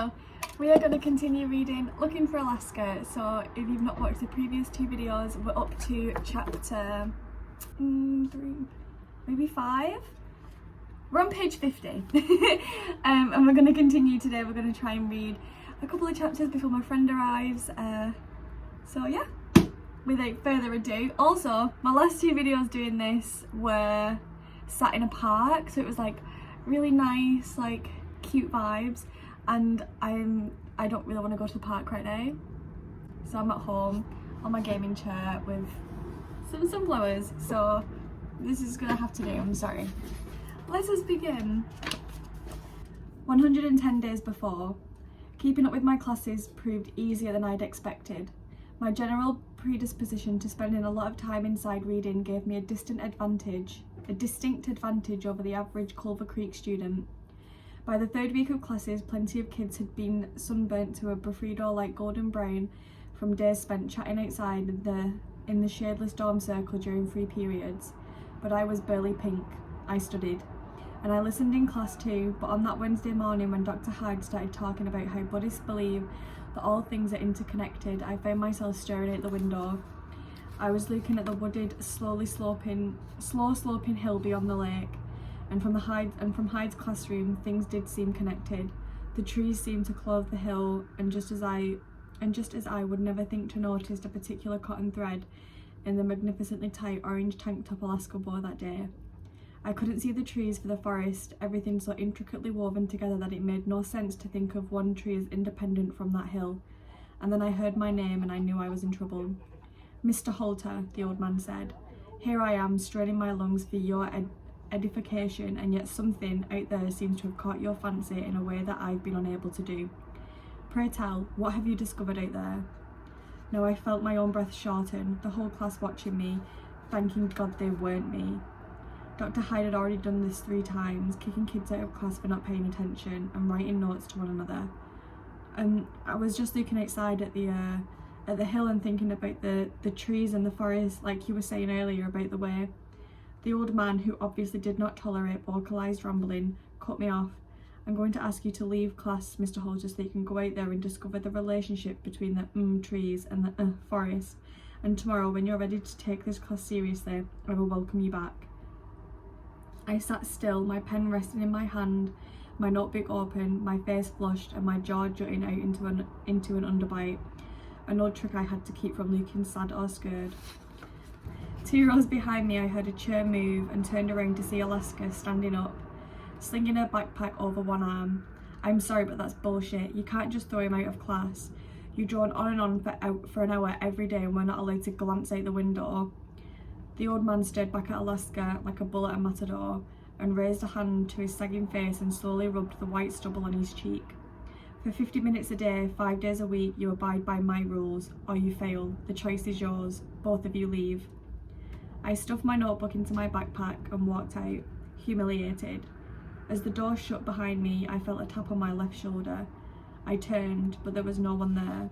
now we are going to continue reading Looking for Alaska. So if you've not watched the previous two videos, we're up to chapter 3, maybe 5. We're on page 50 and we're going to continue today. We're going to try and read a couple of chapters before my friend arrives. So yeah, without further ado. Also, my last two videos doing this were sat in a park, so it was like really nice, like cute vibes, and I don't really want to go to the park right now, so I'm at home on my gaming chair with some sunflowers, so this is gonna have to do. I'm sorry. Let us begin. 110 days before. Keeping up with my classes proved easier than I'd expected. My general predisposition to spending a lot of time inside reading gave me a distinct advantage over the average Culver Creek student. By the third week of classes, plenty of kids had been sunburnt to a Bufredo-like golden brown from days spent chatting outside in the shadeless dorm circle during free periods. But I was burly pink. I studied. And I listened in class too, but on that Wednesday morning when Dr. Hyde started talking about how Buddhists believe that all things are interconnected, I found myself staring out the window. I was looking at the wooded, slow sloping hill beyond the lake, and from Hyde's classroom, things did seem connected. The trees seemed to clothe the hill, and just as I would never think to notice a particular cotton thread in the magnificently tight orange tank top Alaska wore that day. I couldn't see the trees for the forest, everything so intricately woven together that it made no sense to think of one tree as independent from that hill. And then I heard my name and I knew I was in trouble. "Mr. Halter," the old man said, "here I am straining my lungs for your edification, and yet something out there seems to have caught your fancy in a way that I've been unable to do. Pray tell, what have you discovered out there?" Now I felt my own breath shorten, the whole class watching me, thanking God they weren't me. Dr. Hyde had already done this 3 times, kicking kids out of class for not paying attention and writing notes to one another. And I was just looking outside at the hill and thinking about the trees and the forest, like you were saying earlier about the way. The old man, who obviously did not tolerate vocalised rambling, cut me off. "I'm going to ask you to leave class, Mr. Holter, so you can go out there and discover the relationship between the trees and the forest. And tomorrow, when you're ready to take this class seriously, I will welcome you back." I sat still, my pen resting in my hand, my notebook open, my face flushed, and my jaw jutting out into an underbite. An old trick I had to keep from looking sad or scared. 2 rows behind me, I heard a chair move and turned around to see Alaska standing up, slinging her backpack over one arm. "I'm sorry, but that's bullshit. You can't just throw him out of class. You drone on and on for an hour every day and we're not allowed to glance out the window." The old man stared back at Alaska like a bull at a matador and raised a hand to his sagging face and slowly rubbed the white stubble on his cheek. "For 50 minutes a day, 5 days a week, you abide by my rules, or you fail. The choice is yours. Both of you leave." I stuffed my notebook into my backpack and walked out, humiliated. As the door shut behind me, I felt a tap on my left shoulder. I turned, but there was no one there.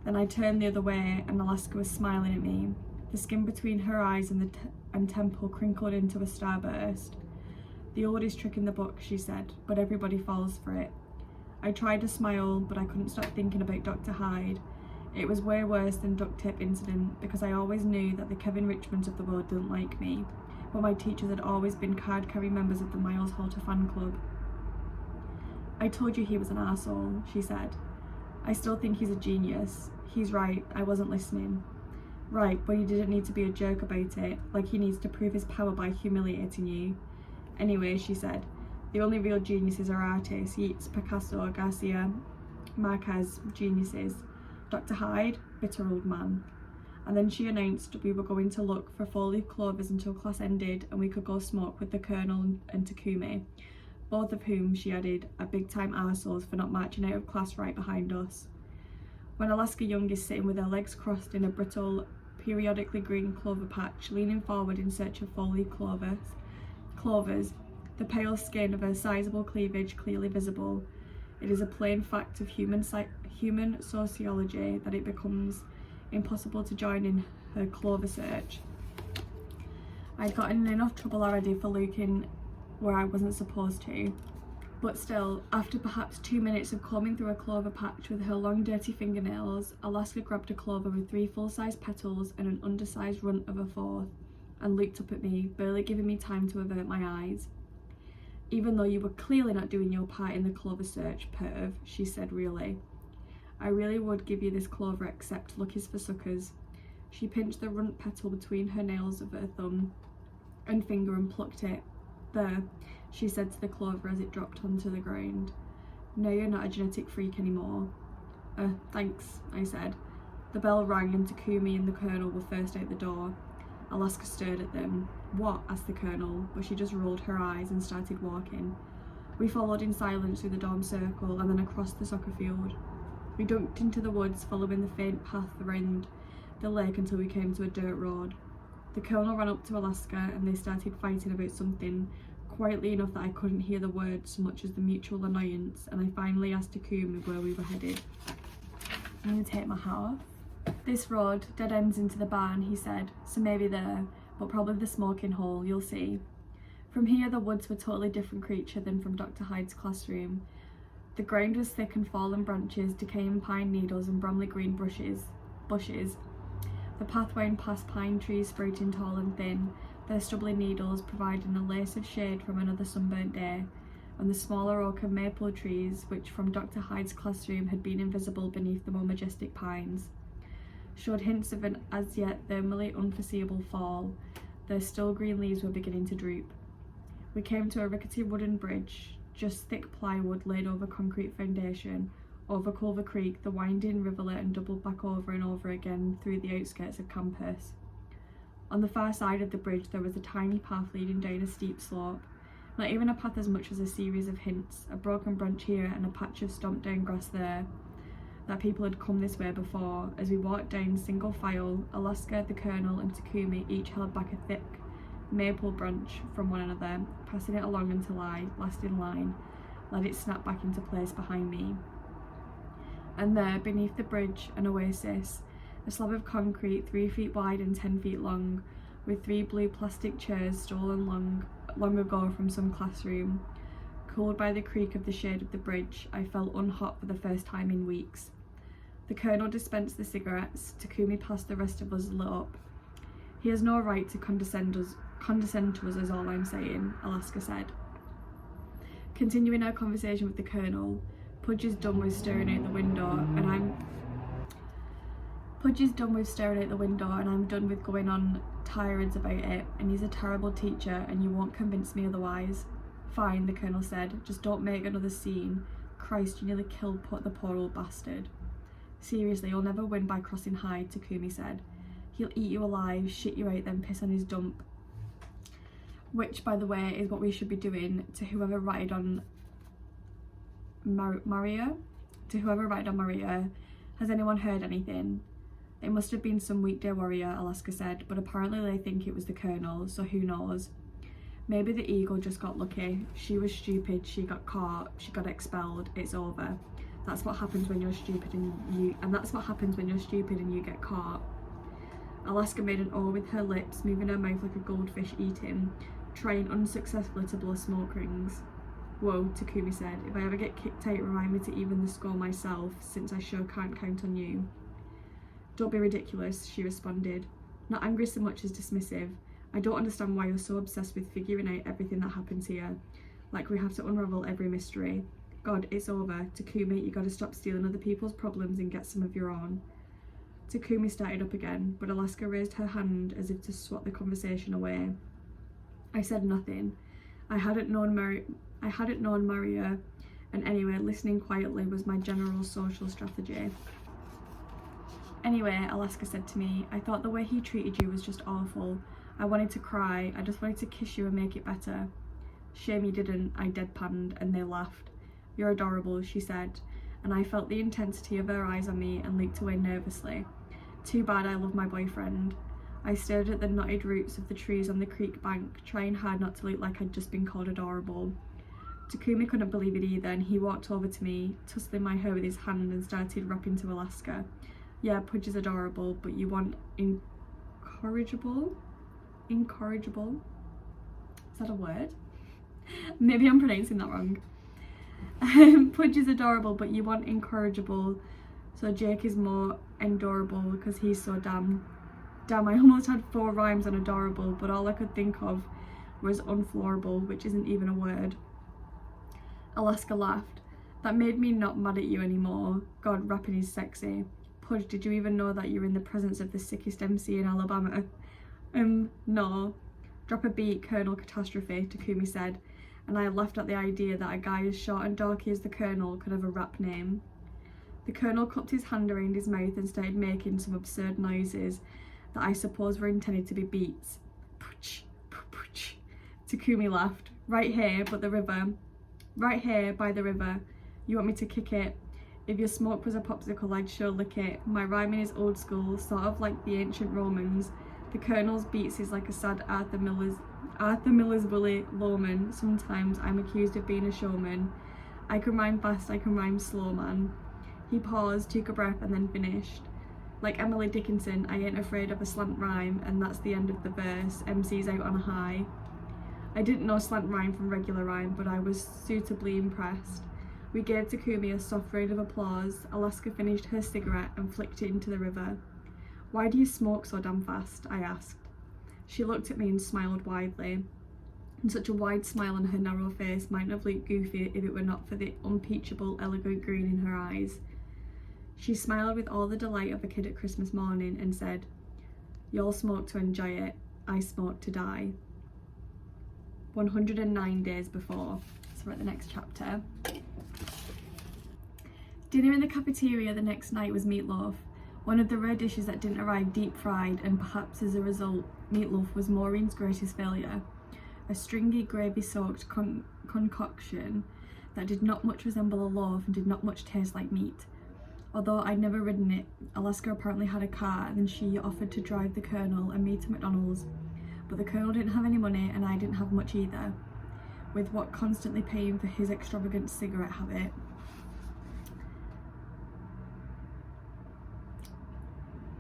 Then I turned the other way and Alaska was smiling at me. The skin between her eyes and temple crinkled into a starburst. "The oldest trick in the book," she said, "but everybody falls for it." I tried to smile, but I couldn't stop thinking about Dr. Hyde. It was way worse than duct tape incident, because I always knew that the Kevin Richmonds of the world didn't like me, but my teachers had always been card-carrying members of the Miles Halter fan club. "I told you he was an arsehole," she said. "I still think he's a genius. He's right, I wasn't listening." "Right, but he didn't need to be a jerk about it, like he needs to prove his power by humiliating you." "Anyway," she said, "the only real geniuses are artists, Yeats, Picasso, Garcia Marquez, geniuses. Dr. Hyde, bitter old man." And then she announced we were going to look for 4-leaf clovers until class ended and we could go smoke with the Colonel and Takumi, both of whom, she added, are big-time arseholes for not marching out of class right behind us. When Alaska Young is sitting with her legs crossed in a brittle, periodically green clover patch, leaning forward in search of 4-leaf clovers, the pale skin of her sizable cleavage clearly visible, it is a plain fact of human sociology that it becomes impossible to join in her clover search. I'd gotten in enough trouble already for looking where I wasn't supposed to. But still, after perhaps 2 minutes of combing through a clover patch with her long dirty fingernails, Alaska grabbed a clover with 3 full-size petals and an undersized runt of a 4th and looked up at me, barely giving me time to avert my eyes. "Even though you were clearly not doing your part in the clover search, perv," she said really. "I really would give you this clover, except luck is for suckers." She pinched the runt petal between her nails of her thumb and finger and plucked it. "There," she said to the clover as it dropped onto the ground. "No, you're not a genetic freak anymore." Thanks," I said. The bell rang and Takumi and the Colonel were first out the door. Alaska stared at them. "What?" asked the Colonel, but she just rolled her eyes and started walking. We followed in silence through the dorm circle and then across the soccer field. We ducked into the woods, following the faint path around the lake until we came to a dirt road. The Colonel ran up to Alaska and they started fighting about something, quietly enough that I couldn't hear the words so much as the mutual annoyance, and I finally asked Takumi where we were headed. "I'm going to take my hat off." "This road dead ends into the barn," he said, "so maybe there, but probably the smoking hole, you'll see." From here the woods were a totally different creature than from Dr. Hyde's classroom. The ground was thick in fallen branches, decaying pine needles and bromley green bushes. The path wound past pine trees sprouting tall and thin, their stubbly needles providing a lace of shade from another sunburnt day, and the smaller oak and maple trees, which from Dr. Hyde's classroom had been invisible beneath the more majestic pines, showed hints of an as yet thermally unforeseeable fall. Their still green leaves were beginning to droop. We came to a rickety wooden bridge, just thick plywood laid over concrete foundation, over Culver Creek, the winding rivulet, and doubled back over and over again through the outskirts of campus. On the far side of the bridge there was a tiny path leading down a steep slope. Not even a path as much as a series of hints, a broken branch here and a patch of stomped down grass there, that people had come this way before. As we walked down single file, Alaska, the Colonel and Takumi each held back a thick maple branch from one another, passing it along until I, last in line, let it snap back into place behind me. And there, beneath the bridge, an oasis, a slab of concrete 3 feet wide and 10 feet long, with 3 blue plastic chairs stolen long ago from some classroom. Cooled by the creak of the shade of the bridge, I felt unhot for the first time in weeks. The Colonel dispensed the cigarettes. Takumi passed the rest of us lit up. "He has no right to condescend to us is all I'm saying," Alaska said. Continuing our conversation with the Colonel, Pudge is done with staring out the window and I'm done with going on tirades about it, and he's a terrible teacher and you won't convince me otherwise. "Fine," the Colonel said, "just don't make another scene. Christ, you nearly killed the poor old bastard." "Seriously, you'll never win by crossing Hyde," Takumi said. "He'll eat you alive, shit you out, then piss on his dump." Which, by the way, is what we should be doing to whoever ratted on Maria. Has anyone heard anything? "It must have been some weekday warrior," Alaska said, "but apparently they think it was the Colonel, so who knows? Maybe the Eagle just got lucky. She was stupid, she got caught, she got expelled, it's over. That's what happens when you're stupid and you get caught." Alaska made an O with her lips, moving her mouth like a goldfish eating, trying unsuccessfully to blow smoke rings. "Whoa," Takumi said, "if I ever get kicked out, remind me to even the score myself, since I sure can't count on you." "Don't be ridiculous," she responded, not angry so much as dismissive. "I don't understand why you're so obsessed with figuring out everything that happens here, like we have to unravel every mystery. God, it's over. Takumi, you gotta stop stealing other people's problems and get some of your own." Takumi started up again, but Alaska raised her hand as if to swat the conversation away. I said nothing. I hadn't known Maria, and anyway, listening quietly was my general social strategy. "Anyway," Alaska said to me, "I thought the way he treated you was just awful. I wanted to cry. I just wanted to kiss you and make it better." "Shame you didn't," I deadpanned, and they laughed. "You're adorable," she said, and I felt the intensity of her eyes on me and leaked away nervously. Too bad I love my boyfriend. I stared at the knotted roots of the trees on the creek bank, trying hard not to look like I'd just been called adorable. Takumi couldn't believe it either, and he walked over to me, tussling my hair with his hand, and started rapping to Alaska. "Yeah, Pudge is adorable, but you want incorrigible? Is that a word? Maybe I'm pronouncing that wrong." Pudge is adorable, but you want incorrigible. So Jake is more endurable because he's so damn. Damn, I almost had 4 rhymes on adorable, but all I could think of was unfloorable, which isn't even a word. Alaska laughed. That made me not mad at you anymore. God, rapping is sexy. Pudge, did you even know that you're in the presence of the sickest MC in Alabama? No. Drop a beat, Colonel Catastrophe, Takumi said, and I laughed at the idea that a guy as short and dorky as the Colonel could have a rap name. The Colonel cupped his hand around his mouth and started making some absurd noises that I suppose were intended to be beats. Pooch, pooch. Takumi laughed. Right here, but the river. Right here, by the river. You want me to kick it? If your smoke was a popsicle, I'd sure lick it. My rhyming is old school, sort of like the ancient Romans. The Colonel's beats is like a sad Arthur Miller's Willie Loman. Sometimes I'm accused of being a showman. I can rhyme fast, I can rhyme slow, man. He paused, took a breath, and then finished. Like Emily Dickinson, I ain't afraid of a slant rhyme, and that's the end of the verse. MC's out on a high. I didn't know slant rhyme from regular rhyme, but I was suitably impressed. We gave Takumi a soft round of applause. Alaska finished her cigarette and flicked it into the river. Why do you smoke so damn fast? I asked. She looked at me and smiled widely. And such a wide smile on her narrow face mightn't have looked goofy if it were not for the unimpeachable, elegant green in her eyes. She smiled with all the delight of a kid at Christmas morning and said, "You'll smoke to enjoy it. I smoke to die." 109 days before. So we're at the next chapter. Dinner in the cafeteria the next night was meatloaf. One of the rare dishes that didn't arrive deep fried, and perhaps as a result, meatloaf was Maureen's greatest failure. A stringy, gravy-soaked concoction that did not much resemble a loaf and did not much taste like meat. Although I'd never ridden it, Alaska apparently had a car, and then she offered to drive the Colonel and me to McDonald's. But the Colonel didn't have any money, and I didn't have much either, with what constantly paying for his extravagant cigarette habit.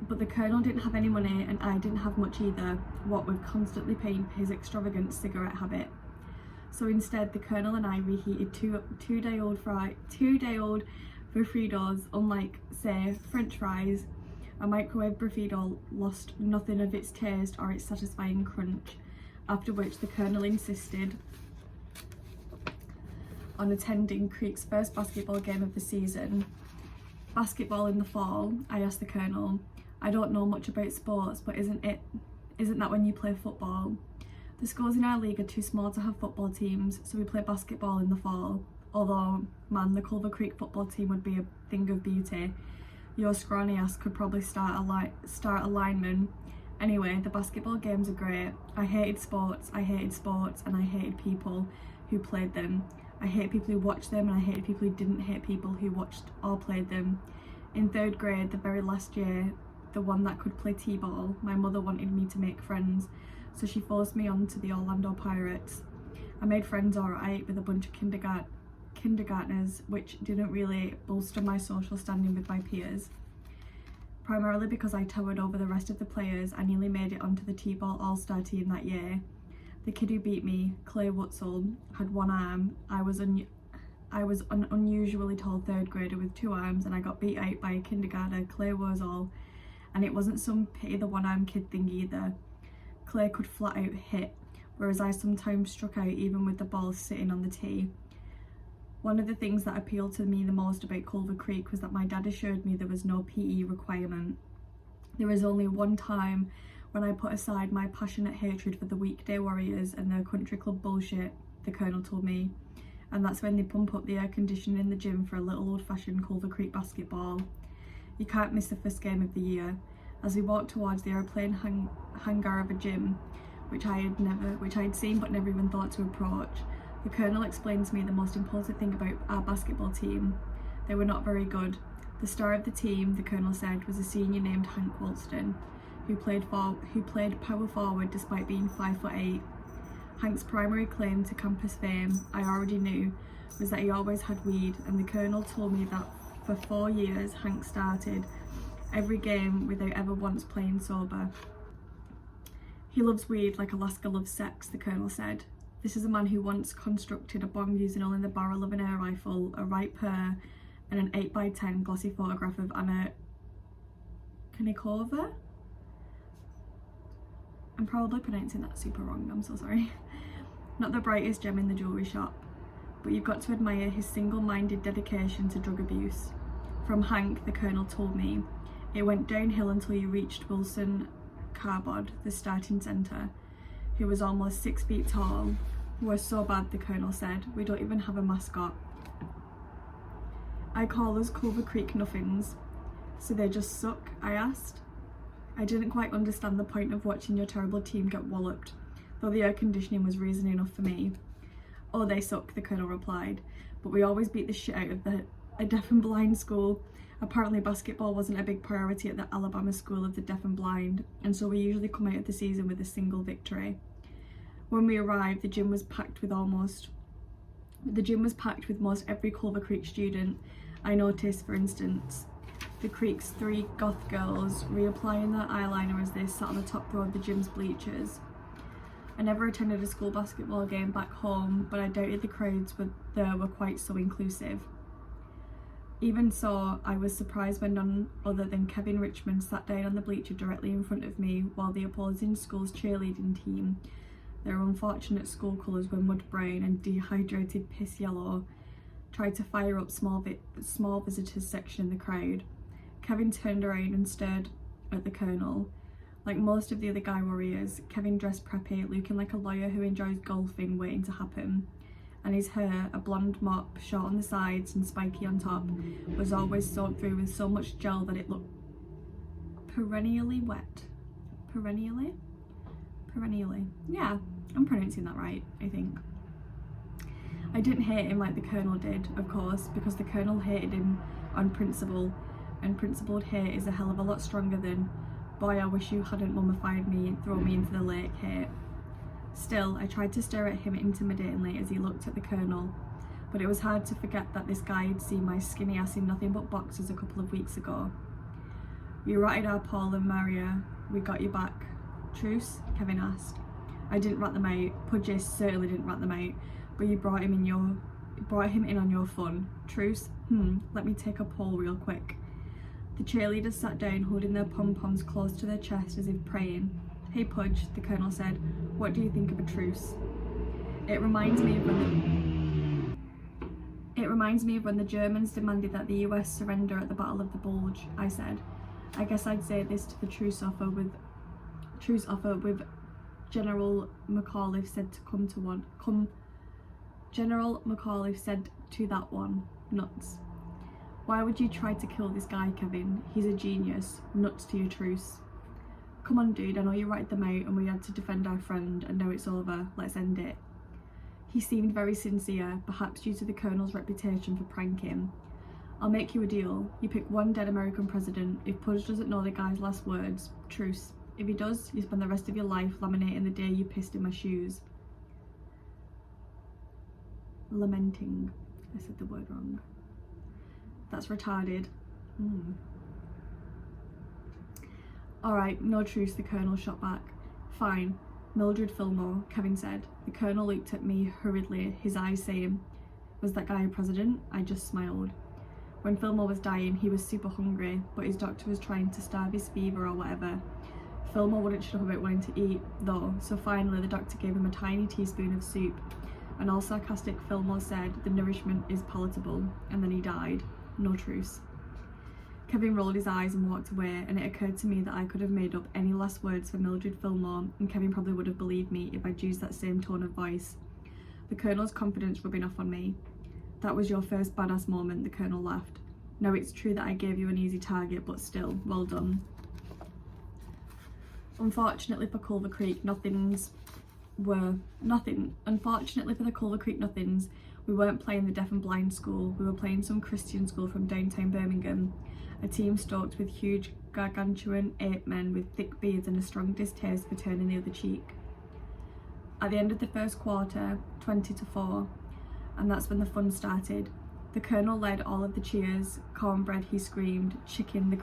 But the Colonel didn't have any money, and I didn't have much either, what with constantly paying for his extravagant cigarette habit. So instead, the Colonel and I reheated two-day-old burritos. Unlike, say, French fries, a microwave burrito lost nothing of its taste or its satisfying crunch, after which the Colonel insisted on attending Creek's first basketball game of the season. Basketball in the fall? I asked the Colonel. I don't know much about sports, but isn't that when you play football? The schools in our league are too small to have football teams, so we play basketball in the fall. Although, man, the Culver Creek football team would be a thing of beauty. Your scrawny ass could probably start a lineman. Anyway, the basketball games are great. I hated sports, and I hated people who played them. I hated people who watched them, and I hated people who didn't hate people who watched or played them. In 3rd grade, the very last year, the one that could play t-ball, my mother wanted me to make friends, so she forced me on to the Orlando Pirates. I made friends alright with a bunch of kindergartners, which didn't really bolster my social standing with my peers. Primarily because I towered over the rest of the players, I nearly made it onto the t-ball all-star team that year. The kid who beat me, Clay Wutzel, had one arm. I was an unusually tall 3rd grader with 2 arms, and I got beat out by a kindergartner, Clay Wurzel. And it wasn't some pity the one-armed kid thing either. Clay could flat out hit, whereas I sometimes struck out even with the ball sitting on the tee. One of the things that appealed to me the most about Culver Creek was that my dad assured me there was no PE requirement. There was only one time when I put aside my passionate hatred for the weekday Warriors and their country club bullshit, the Colonel told me, and that's when they pump up the air conditioning in the gym for a little old-fashioned Culver Creek basketball. You can't miss the first game of the year. As we walked towards the airplane hangar of a gym, which I had seen but never even thought to approach, the Colonel explained to me the most important thing about our basketball team. They were not very good. The star of the team, the Colonel said, was a senior named Hank Walston, who played power forward despite being 5'8". Hank's primary claim to campus fame, I already knew, was that he always had weed, and the Colonel told me that for 4 years Hank started every game without ever once playing sober. He loves weed like Alaska loves sex, the Colonel said. This is a man who once constructed a bomb using only the barrel of an air rifle, a Wright Per, and an 8x10 glossy photograph of Anna Kournikova. I'm probably pronouncing that super wrong, I'm so sorry. Not the brightest gem in the jewellery shop, but you've got to admire his single-minded dedication to drug abuse. From Hank, the Colonel told me, it went downhill until you reached Wilson Carbod, the starting centre, who was almost 6 feet tall. We're so bad, the Colonel said, we don't even have a mascot. I call us Culver Creek Nothings. So they just suck? I asked. I didn't quite understand the point of watching your terrible team get walloped, though the air conditioning was reason enough for me. Oh, they suck, the Colonel replied, but we always beat the shit out of a deaf and blind school. Apparently basketball wasn't a big priority at the Alabama School of the Deaf and Blind, and so we usually come out of the season with a single victory. When we arrived, the gym was packed with most every Culver Creek student. I noticed, for instance, the Creek's 3 goth girls reapplying their eyeliner as they sat on the top row of the gym's bleachers. I never attended a school basketball game back home, but I doubted the crowds there were quite so inclusive. Even so, I was surprised when none other than Kevin Richmond sat down on the bleacher directly in front of me while the opposing school's cheerleading team, their unfortunate school colours were mud brown and dehydrated piss yellow, tried to fire up small visitors section in the crowd. Kevin turned around and stared at the Colonel. Like most of the other guy warriors, Kevin dressed preppy, looking like a lawyer who enjoys golfing waiting to happen. And his hair, a blonde mop, short on the sides and spiky on top, was always soaked through with so much gel that it looked perennially wet. Perennially? Yeah, I'm pronouncing that right, I think. I didn't hate him like the Colonel did, of course, because the Colonel hated him on principle, and principled hate is a hell of a lot stronger than, boy, I wish you hadn't mummified me and thrown me into the lake hate. Still, I tried to stare at him intimidatingly as he looked at the Colonel, but it was hard to forget that this guy had seen my skinny ass in nothing but boxers a couple of weeks ago. You ratted our Paul and Maria, we got you back. Truce? Kevin asked. I didn't rat them out. Pudgy certainly didn't rat them out, but you brought him in on your fun. Truce? Let me take a poll real quick. The cheerleaders sat down, holding their pom-poms close to their chest as if praying. Hey Pudge, the Colonel said, what do you think of a truce? It reminds me of when the Germans demanded that the US surrender at the Battle of the Bulge, I said. I guess I'd say this to the truce offer with General McAuliffe said to come to one. General McAuliffe said to that one, nuts. Why would you try to kill this guy, Kevin? He's a genius. Nuts to your truce. Come on, dude, I know you ratted them out and we had to defend our friend, and now it's over. Let's end it. He seemed very sincere, perhaps due to the Colonel's reputation for pranking. I'll make you a deal. You pick one dead American president. If Pudge doesn't know the guy's last words, truce. If he does, you spend the rest of your life laminating the day you pissed in my shoes. Lamenting. I said the word wrong. That's retarded. Alright, no truce, the Colonel shot back. Fine. Mildred Fillmore, Kevin said. The Colonel looked at me hurriedly, his eyes saying, was that guy a president? I just smiled. When Fillmore was dying, he was super hungry, but his doctor was trying to starve his fever or whatever. Fillmore wouldn't shut up about wanting to eat, though, so finally the doctor gave him a tiny teaspoon of soup, and all sarcastic Fillmore said the nourishment is palatable, and then he died. No truce. Kevin rolled his eyes and walked away, and it occurred to me that I could have made up any last words for Mildred Fillmore, and Kevin probably would have believed me if I'd used that same tone of voice. The Colonel's confidence rubbing off on me. That was your first badass moment, the Colonel laughed. No, it's true that I gave you an easy target, but still, well done. Unfortunately for Culver Creek Nothings, we weren't playing the deaf and blind school, we were playing some Christian school from downtown Birmingham, a team stoked with huge gargantuan ape men with thick beards and a strong distaste for turning the other cheek. At the end of the first quarter, 20-4, and that's when the fun started. The Colonel led all of the cheers. Cornbread, he screamed. Chicken, the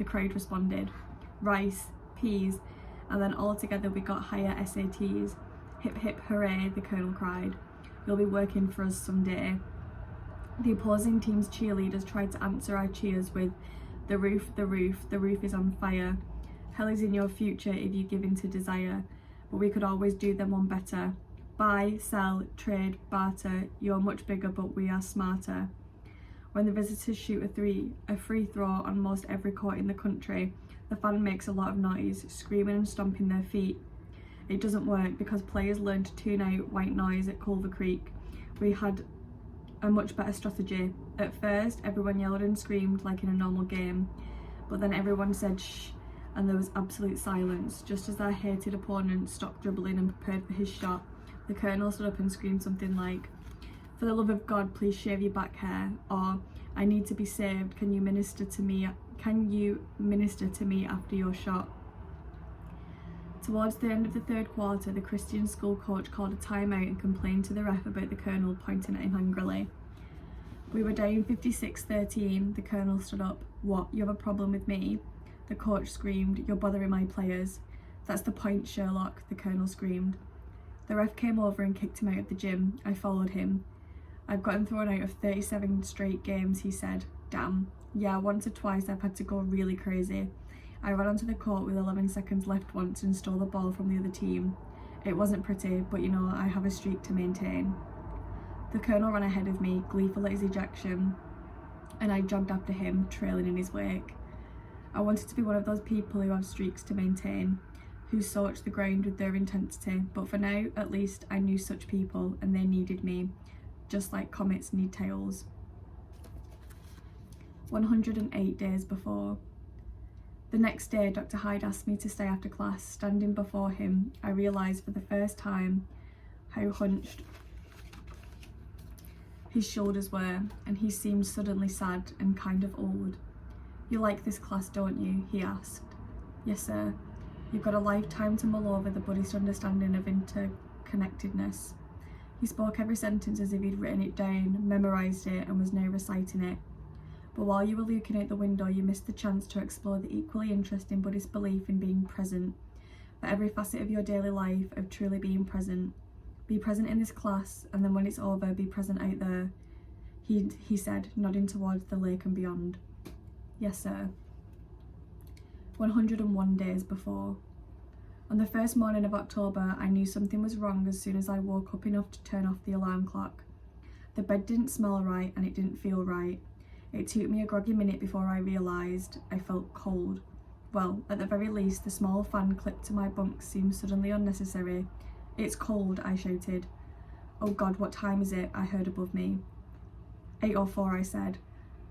crowd responded. Rice, peas, and then all together we got higher SATs. Hip hip hooray, the Colonel cried. You'll be working for us someday. The opposing team's cheerleaders tried to answer our cheers with, the roof, the roof, the roof is on fire. Hell is in your future if you give in to desire, but we could always do them one better. Buy, sell, trade, barter, you're much bigger but we are smarter. When the visitors shoot a free throw on most every court in the country, the fan makes a lot of noise, screaming and stomping their feet. It doesn't work because players learn to tune out white noise at Culver Creek. We had a much better strategy. At first, everyone yelled and screamed like in a normal game, but then everyone said shh, and there was absolute silence. Just as our hated opponent stopped dribbling and prepared for his shot, the Colonel stood up and screamed something like, for the love of God, please shave your back hair, or I need to be saved, can you minister to me after your shot? Towards the end of the third quarter, the Christian school coach called a timeout and complained to the ref about the Colonel, pointing at him angrily. We were down 56-13. The Colonel stood up. What, you have a problem with me? The coach screamed. You're bothering my players. That's the point, Sherlock, the Colonel screamed. The ref came over and kicked him out of the gym. I followed him. I've gotten thrown out of 37 straight games, he said. Damn. Yeah, once or twice I've had to go really crazy. I ran onto the court with 11 seconds left once and stole the ball from the other team. It wasn't pretty, but you know, I have a streak to maintain. The Colonel ran ahead of me, gleeful at his ejection, and I jogged after him, trailing in his wake. I wanted to be one of those people who have streaks to maintain, who search the ground with their intensity, but for now, at least, I knew such people and they needed me, just like comets need tails. 108 days before. The next day, Dr. Hyde asked me to stay after class. Standing before him, I realised for the first time how hunched his shoulders were, and he seemed suddenly sad and kind of old. You like this class, don't you? He asked. Yes, sir. You've got a lifetime to mull over the Buddhist understanding of interconnectedness. He spoke every sentence as if he'd written it down, memorised it, and was now reciting it. But while you were looking out the window, you missed the chance to explore the equally interesting Buddhist belief in being present. For every facet of your daily life, of truly being present. Be present in this class, and then when it's over, be present out there, he said, nodding towards the lake and beyond. Yes, sir. 101 days before. On the first morning of October, I knew something was wrong as soon as I woke up enough to turn off the alarm clock. The bed didn't smell right and it didn't feel right. It took me a groggy minute before I realised I felt cold. Well, at the very least, the small fan clipped to my bunk seemed suddenly unnecessary. It's cold, I shouted. Oh God, what time is it? I heard above me. 8:04, I said.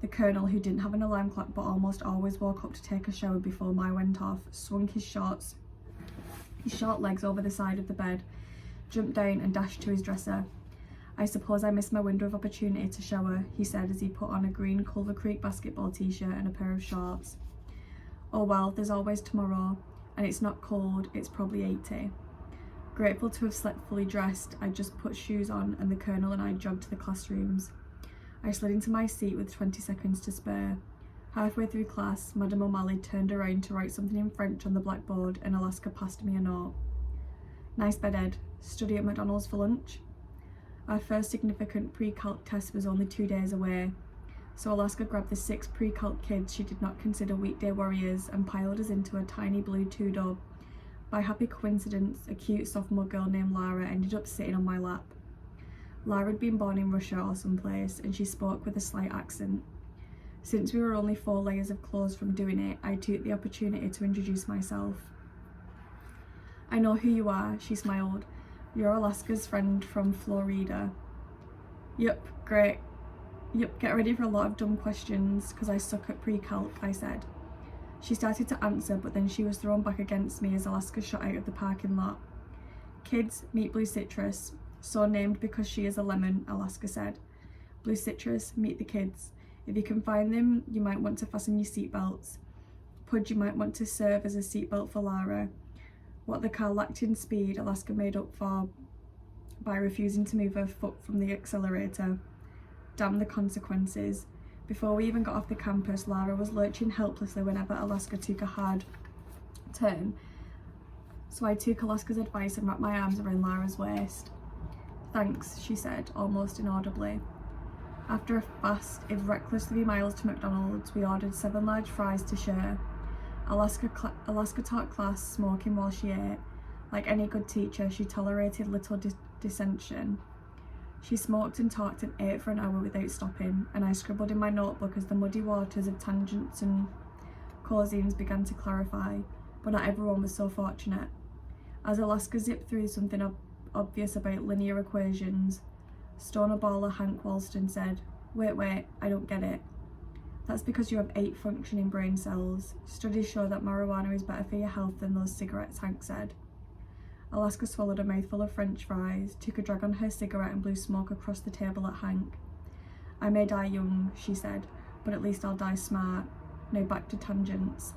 The Colonel, who didn't have an alarm clock but almost always woke up to take a shower before mine went off, swung his short legs over the side of the bed, jumped down and dashed to his dresser. I suppose I missed my window of opportunity to shower, he said as he put on a green Culver Creek basketball t-shirt and a pair of shorts. Oh well, there's always tomorrow, and it's not cold, it's probably 80. Grateful to have slept fully dressed, I just put shoes on and the Colonel and I jogged to the classrooms. I slid into my seat with 20 seconds to spare. Halfway through class, Madame O'Malley turned around to write something in French on the blackboard and Alaska passed me a note. Nice bed, Ed. Study at McDonald's for lunch? Our first significant pre-calc test was only 2 days away, so Alaska grabbed the 6 pre-calc kids she did not consider weekday warriors and piled us into a tiny blue two-door. By happy coincidence, a cute sophomore girl named Lara ended up sitting on my lap. Lara had been born in Russia or someplace, and she spoke with a slight accent. Since we were only 4 layers of clothes from doing it, I took the opportunity to introduce myself. I know who you are, she smiled. You're Alaska's friend from Florida. Yup, great. Yup, get ready for a lot of dumb questions, because I suck at pre-calc, I said. She started to answer, but then she was thrown back against me as Alaska shot out of the parking lot. Kids, meet Blue Citrus. So named because she is a lemon, Alaska said. Blue Citrus, meet the kids. If you can find them, you might want to fasten your seatbelts. Pudge, you might want to serve as a seatbelt for Lara. What the car lacked in speed, Alaska made up for by refusing to move her foot from the accelerator. Damn the consequences. Before we even got off the campus, Lara was lurching helplessly whenever Alaska took a hard turn. So I took Alaska's advice and wrapped my arms around Lara's waist. "Thanks," she said, almost inaudibly. After a fast, if reckless 3 miles to McDonald's, we ordered 7 large fries to share. Alaska taught class, smoking while she ate. Like any good teacher, she tolerated little dissension. She smoked and talked and ate for an hour without stopping, and I scribbled in my notebook as the muddy waters of tangents and cosines began to clarify, but not everyone was so fortunate. As Alaska zipped through something obvious about linear equations, stoner baller Hank Walston said, Wait, I don't get it." "That's because you have 8 functioning brain cells. Studies show that marijuana is better for your health than those cigarettes," Hank said. Alaska swallowed a mouthful of French fries, took a drag on her cigarette and blew smoke across the table at Hank. "I may die young," she said, "but at least I'll die smart. Now back to tangents."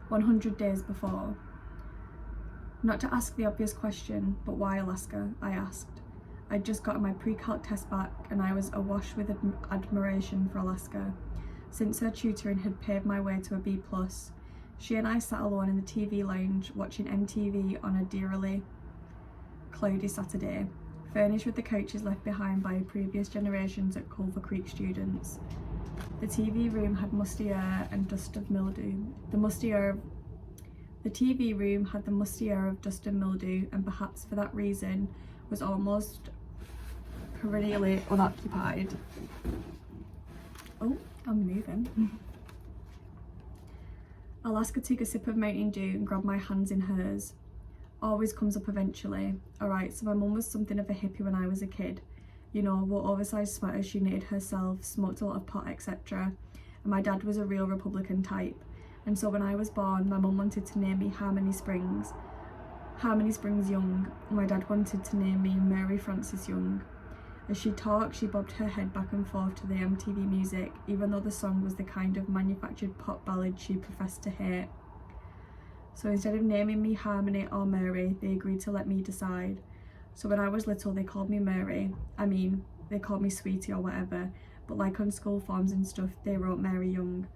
100 days before. Not to ask the obvious question, but why Alaska? I asked. I'd just gotten my pre-calc test back and I was awash with admiration for Alaska. Since her tutoring had paved my way to a B+, she and I sat alone in the TV lounge watching MTV on a drearily cloudy Saturday, furnished with the couches left behind by previous generations at Culver Creek students. The TV room had musty air and dust of mildew. The TV room had the musty air of dust and mildew, and perhaps for that reason was almost perennially unoccupied. Oh, I'm moving. Alaska took a sip of Mountain Dew and grabbed my hands in hers. "Always comes up eventually. Alright, so my mum was something of a hippie when I was a kid. You know, wore oversized sweaters she knitted herself, smoked a lot of pot, etc. And my dad was a real Republican type. And so when I was born, my mum wanted to name me Harmony Springs Young, and my dad wanted to name me Mary Frances Young. As she talked, she bobbed her head back and forth to the MTV music, even though the song was the kind of manufactured pop ballad she professed to hate. So instead of naming me Harmony or Mary, they agreed to let me decide. So when I was little, they called me Mary. They called me Sweetie or whatever, but like on school forms and stuff, they wrote Mary Young.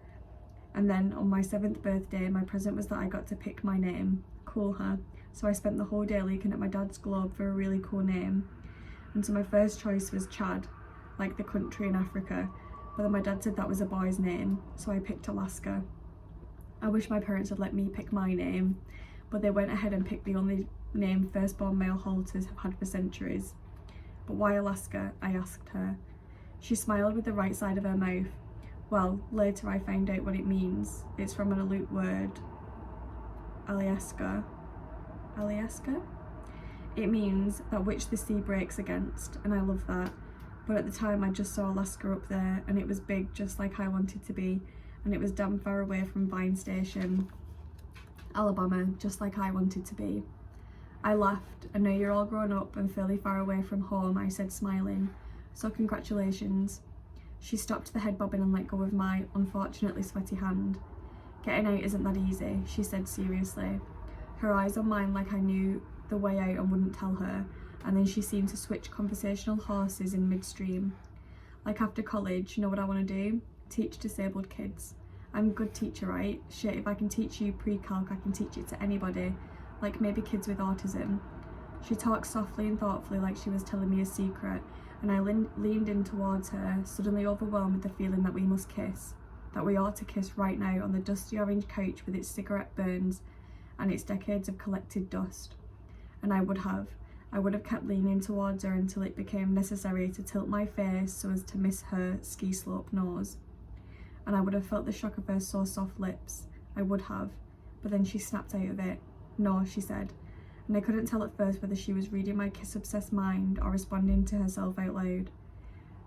And then on my 7th birthday, my present was that I got to pick my name. Cool, huh? So I spent the whole day looking at my dad's globe for a really cool name. And so my first choice was Chad, like the country in Africa, but then my dad said that was a boy's name, so I picked Alaska. I wish my parents had let me pick my name, but they went ahead and picked the only name firstborn male halters have had for centuries. "But why Alaska?" I asked her. She smiled with the right side of her mouth. Well, later I found out what it means. It's from an Aleut word, Alyeska. It means that which the sea breaks against, and I love that. But at the time I just saw Alaska up there, and it was big just like I wanted to be, and it was damn far away from Vine Station, Alabama, just like I wanted to be. I laughed. "I know you're all grown up and fairly far away from home," I said, smiling. "So congratulations." She stopped the head bobbing and let go of my unfortunately sweaty hand. "Getting out isn't that easy," she said seriously, her eyes on mine like I knew the way out and wouldn't tell her, and then she seemed to switch conversational horses in midstream. "Like after college, you know what I want to do? Teach disabled kids. I'm a good teacher, right? Shit, if I can teach you pre-calc, I can teach it to anybody, like maybe kids with autism." She talked softly and thoughtfully like she was telling me a secret, and I leaned in towards her, suddenly overwhelmed with the feeling that we must kiss, that we ought to kiss right now on the dusty orange couch with its cigarette burns and its decades of collected dust. And I would have kept leaning towards her until it became necessary to tilt my face so as to miss her ski slope nose. And I would have felt the shock of her so soft lips. I would have, but then she snapped out of it. "No," she said, and I couldn't tell at first whether she was reading my kiss-obsessed mind or responding to herself out loud.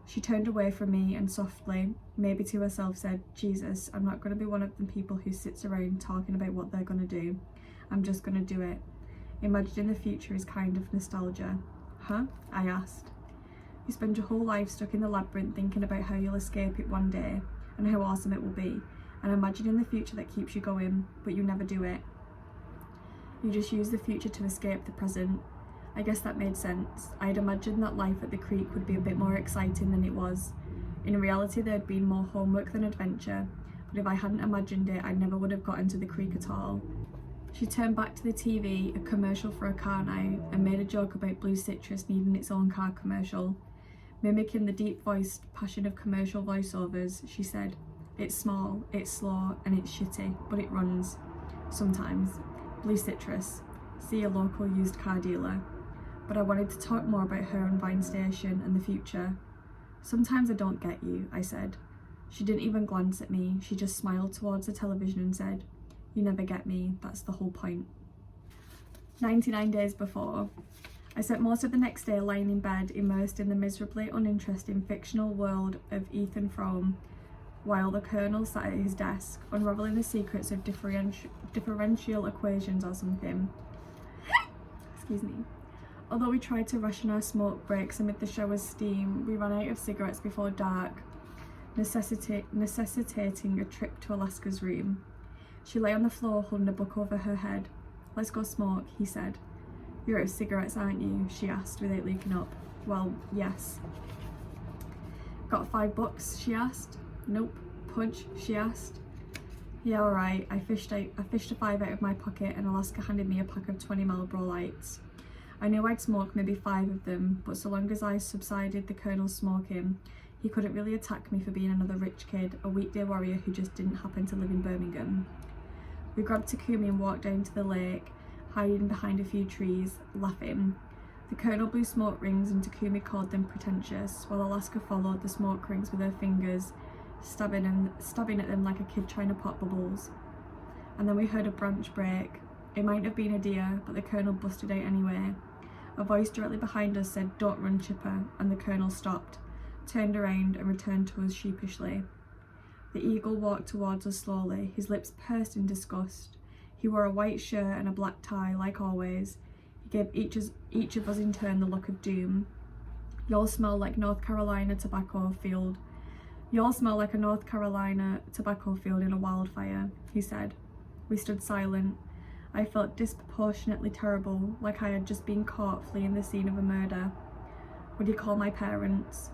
She turned away from me and softly, maybe to herself, said, "Jesus, I'm not going to be one of the people who sits around talking about what they're going to do. I'm just going to do it. Imagining the future is kind of nostalgia." "Huh?" I asked. "You spend your whole life stuck in the labyrinth thinking about how you'll escape it one day and how awesome it will be, and imagining the future that keeps you going, but you never do it. You just use the future to escape the present." I guess that made sense. I had imagined that life at the creek would be a bit more exciting than it was. In reality, there had been more homework than adventure, but if I hadn't imagined it, I never would have gotten to the creek at all. She turned back to the TV, a commercial for a car now, and made a joke about Blue Citrus needing its own car commercial. Mimicking the deep-voiced passion of commercial voiceovers, she said, "It's small, it's slow, and it's shitty, but it runs. Sometimes. Blue Citrus. See a local used car dealer." But I wanted to talk more about her and Vine Station and the future. "Sometimes I don't get you," I said. She didn't even glance at me, she just smiled towards the television and said, "You never get me, that's the whole point." 99 days before. I spent most of the next day lying in bed, immersed in the miserably uninteresting fictional world of Ethan Frome, while the Colonel sat at his desk, unravelling the secrets of differential equations or something. Excuse me. Although we tried to ration our smoke breaks amid the shower's steam, we ran out of cigarettes before dark, necessitating a trip to Alaska's room. She lay on the floor holding a book over her head. "Let's go smoke," he said. "You're out of cigarettes, aren't you?" she asked without looking up. "Well, yes." "Got 5 bucks?" she asked. "Nope." "Punch?" she asked. "Yeah, alright." I fished a 5 out of my pocket and Alaska handed me a pack of 20 Marlboro Lights. I knew I'd smoke maybe 5 of them, but so long as I subsided the Colonel's smoking, he couldn't really attack me for being another rich kid, a weekday warrior who just didn't happen to live in Birmingham. We grabbed Takumi and walked down to the lake, hiding behind a few trees, laughing. The Colonel blew smoke rings and Takumi called them pretentious, while Alaska followed the smoke rings with her fingers, stabbing at them like a kid trying to pop bubbles. And then we heard a branch break. It might have been a deer, but the Colonel busted out anyway. A voice directly behind us said, "Don't run, Chipper," and the Colonel stopped, turned around and returned to us sheepishly. The eagle walked towards us slowly, his lips pursed in disgust. He wore a white shirt and a black tie, like always. He gave each of us in turn the look of doom. "Y'all smell like North Carolina tobacco field. Y'all smell like a North Carolina tobacco field in a wildfire," he said. We stood silent. I felt disproportionately terrible, like I had just been caught fleeing the scene of a murder. Would he call my parents?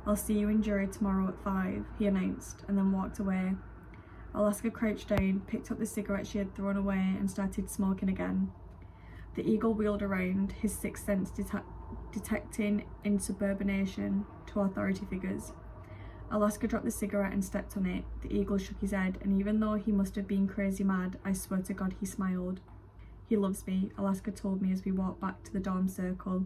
"I'll see you in jury tomorrow at 5, he announced, and then walked away. Alaska crouched down, picked up the cigarette she had thrown away, and started smoking again. The eagle wheeled around, his sixth sense detecting insubordination to authority figures. Alaska dropped the cigarette and stepped on it. The eagle shook his head, and even though he must have been crazy mad, I swear to God he smiled. "He loves me," Alaska told me as we walked back to the dorm circle.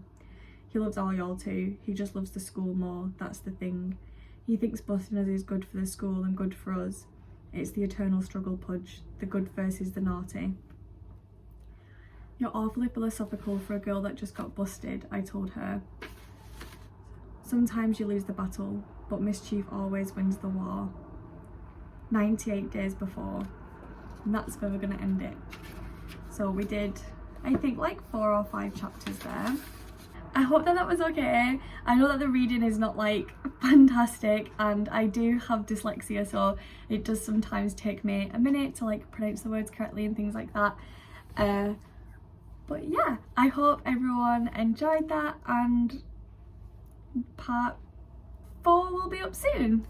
"He loves all y'all too. He just loves the school more, that's the thing. He thinks busting us is good for the school and good for us. It's the eternal struggle, Pudge, the good versus the naughty." "You're awfully philosophical for a girl that just got busted," I told her. "Sometimes you lose the battle, but mischief always wins the war." 98 days before. And that's where we're going to end it. So we did, I think, like 4 or 5 chapters there. I hope that was okay. I know that the reading is not like fantastic, and I do have dyslexia, so it does sometimes take me a minute to like pronounce the words correctly and things like that. But yeah, I hope everyone enjoyed that, and part 4 will be up soon.